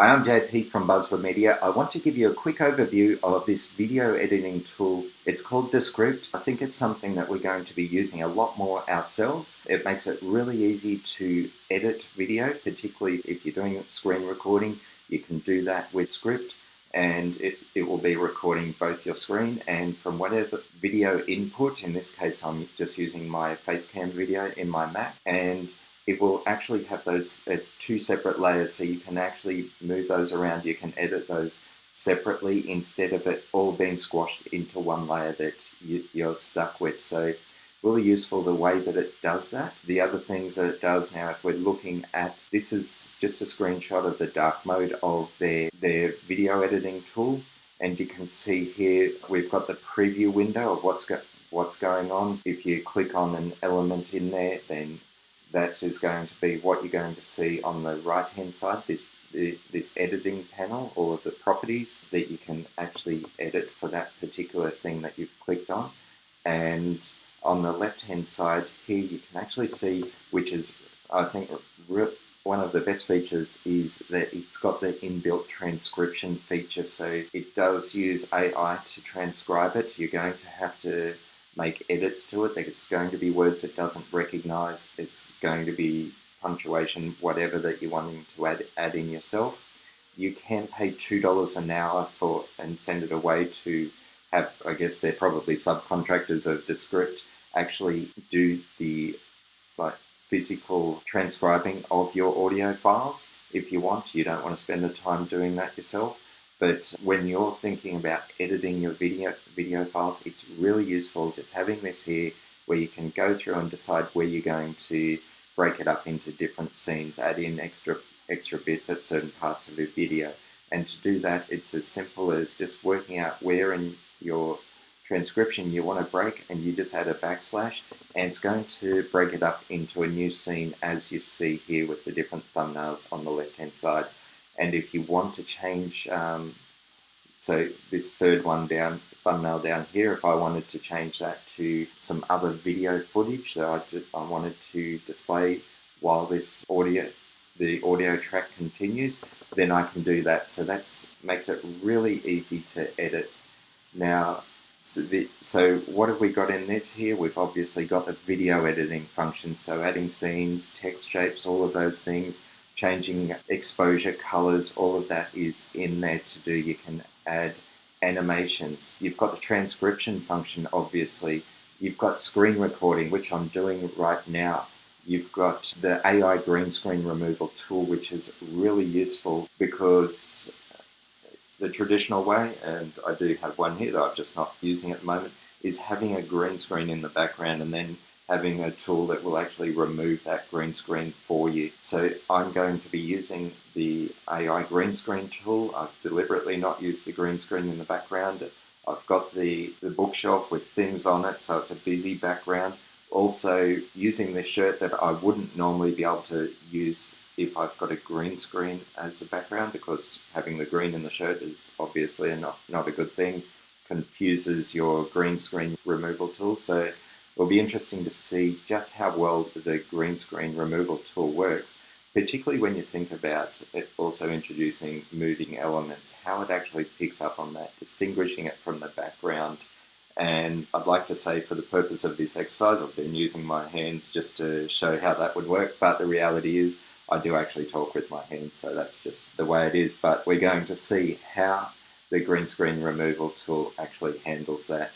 Hi, I'm JP from Buzzword Media. I want to give you a quick overview of this video editing tool. It's called Descript. I think it's something that we're going to be using a lot more ourselves. It makes it really easy to edit video, particularly if you're doing screen recording. You can do that with Script, and it will be recording both your screen and from whatever video input. In this case, I'm just using my Facecam video in my Mac, and it will actually have those as two separate layers, so you can actually move those around. You can edit those separately instead of it all being squashed into one layer that you're stuck with. So really useful the way that it does that. The other things that it does now, if we're looking at, this is just a screenshot of the dark mode of their video editing tool, and you can see here we've got the preview window of what's going on. If you click on an element in there, then that is going to be what you're going to see on the right hand side, this editing panel, all of the properties that you can actually edit for that particular thing that you've clicked on. And on the left hand side here you can actually see, which is I think one of the best features, is that it's got the inbuilt transcription feature. So it does use AI to transcribe it. You're going to have to make edits to it. There's going to be words it doesn't recognize. It's going to be punctuation, whatever that you're wanting to add in yourself. You can pay $2 an hour for and send it away to have, I guess they're probably subcontractors of Descript, actually do the physical transcribing of your audio files if you want. You don't want to spend the time doing that yourself. But when you're thinking about editing your video files, it's really useful just having this here where you can go through and decide where you're going to break it up into different scenes, add in extra bits at certain parts of your video. And to do that, it's as simple as just working out where in your transcription you want to break, and you just add a backslash, and it's going to break it up into a new scene, as you see here with the different thumbnails on the left hand side. And if you want to change, so this third one down, thumbnail down here, if I wanted to change that to some other video footage that I wanted to display while the audio track continues, then I can do that. So that makes it really easy to edit. Now, so what have we got in this here? We've obviously got the video editing function, so adding scenes, text shapes, all of those things, changing exposure, colors, all of that is in there to do. You can add animations. You've got the transcription function, obviously. You've got screen recording, which I'm doing right now. You've got the AI green screen removal tool, which is really useful because the traditional way, and I do have one here that I'm just not using at the moment, is having a green screen in the background and then having a tool that will actually remove that green screen for you. So I'm going to be using the AI green screen tool. I've deliberately not used the green screen in the background. I've got the bookshelf with things on it, so it's a busy background. Also using this shirt that I wouldn't normally be able to use if I've got a green screen as the background, because having the green in the shirt is obviously not a good thing. Confuses your green screen removal tool. So it'll be interesting to see just how well the green screen removal tool works, particularly when you think about it also introducing moving elements, how it actually picks up on that, distinguishing it from the background. And I'd like to say, for the purpose of this exercise, I've been using my hands just to show how that would work, but the reality is I do actually talk with my hands, so that's just the way it is. But we're going to see how the green screen removal tool actually handles that.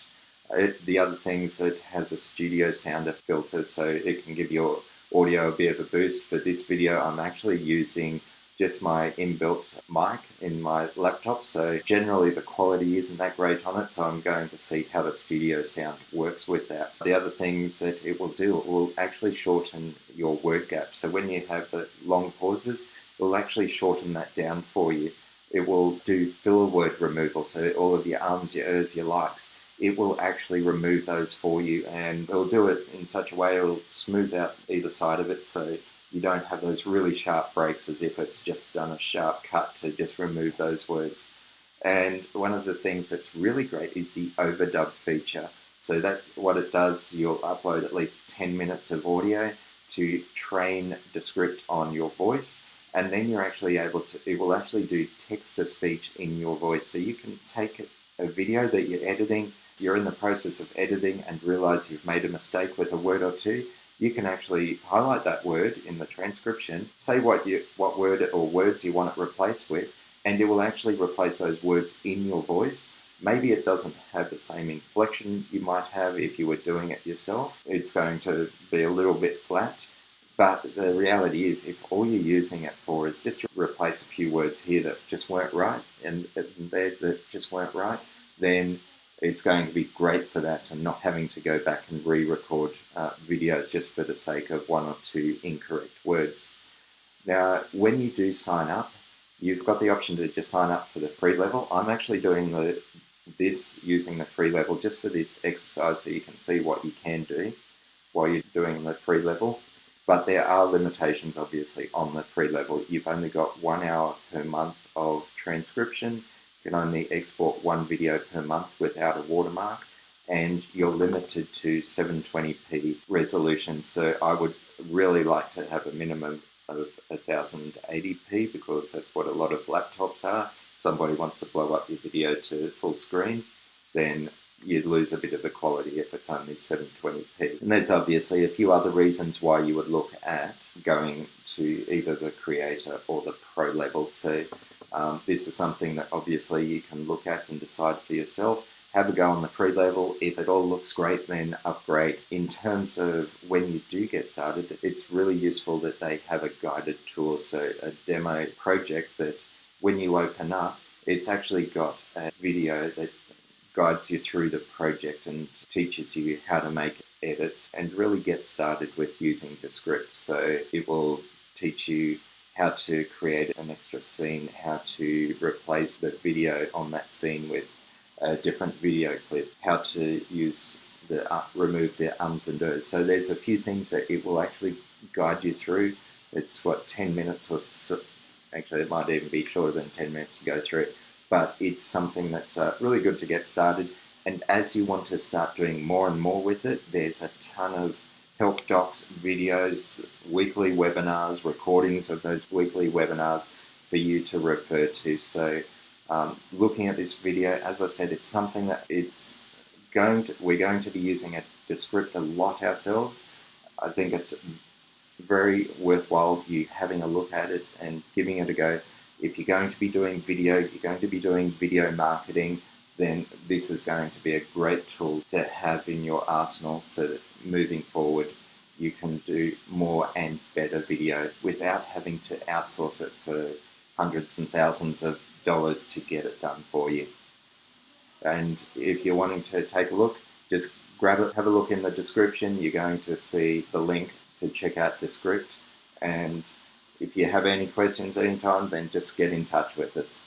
The other things, it has a studio sounder filter, so it can give your audio a bit of a boost. For this video, I'm actually using just my inbuilt mic in my laptop, so generally the quality isn't that great on it, so I'm going to see how the studio sound works with that. The other things that it will actually shorten your word gap. So when you have the long pauses, it will actually shorten that down for you. It will do filler word removal, so all of your ums, your ers, your likes, it will actually remove those for you, and it'll do it in such a way it'll smooth out either side of it, so you don't have those really sharp breaks as if it's just done a sharp cut to just remove those words. And one of the things that's really great is the overdub feature. So that's what it does. You'll upload at least 10 minutes of audio to train Descript on your voice, and then you're actually able to, it will actually do text to speech in your voice. So you can take a video that you're editing, you're in the process of editing and realize you've made a mistake with a word or two. You can actually highlight that word in the transcription, say what word or words you want it replaced with, and it will actually replace those words in your voice. Maybe it doesn't have the same inflection you might have if you were doing it yourself. It's going to be a little bit flat. But the reality is, if all you're using it for is just to replace a few words here that just weren't right and there that just weren't right, then it's going to be great for that, and not having to go back and re-record videos just for the sake of one or two incorrect words. Now, when you do sign up, you've got the option to just sign up for the free level. I'm actually doing this using the free level just for this exercise so you can see what you can do while you're doing the free level. But there are limitations, obviously, on the free level. You've only got 1 hour per month of transcription. You can only export one video per month without a watermark, and you're limited to 720p resolution. So I would really like to have a minimum of 1080p, because that's what a lot of laptops are. If somebody wants to blow up your video to full screen, then you'd lose a bit of the quality if it's only 720p. And there's obviously a few other reasons why you would look at going to either the creator or the pro level. So this is something that obviously you can look at and decide for yourself. Have a go on the free level. If it all looks great, then upgrade. In terms of when you do get started, it's really useful that they have a guided tour, so a demo project that when you open up, it's actually got a video that guides you through the project and teaches you how to make edits and really get started with using Descript. So it will teach you how to create an extra scene, how to replace the video on that scene with a different video clip, how to use remove the ums and dos. So there's a few things that it will actually guide you through. It's 10 minutes or so. Actually, it might even be shorter than 10 minutes to go through it. But it's something that's really good to get started. And as you want to start doing more and more with it, there's a ton of help docs, videos, weekly webinars, recordings of those weekly webinars for you to refer to. So looking at this video, as I said, it's something that we're going to be using at Descript a lot ourselves. I think it's very worthwhile you having a look at it and giving it a go. If you're going to be doing video, you're going to be doing video marketing, then this is going to be a great tool to have in your arsenal, so that moving forward you can do more and better video without having to outsource it for hundreds and thousands of dollars to get it done for you. And if you're wanting to take a look, just grab it, have a look in the description. You're going to see the link to check out Descript, and if you have any questions anytime, then just get in touch with us.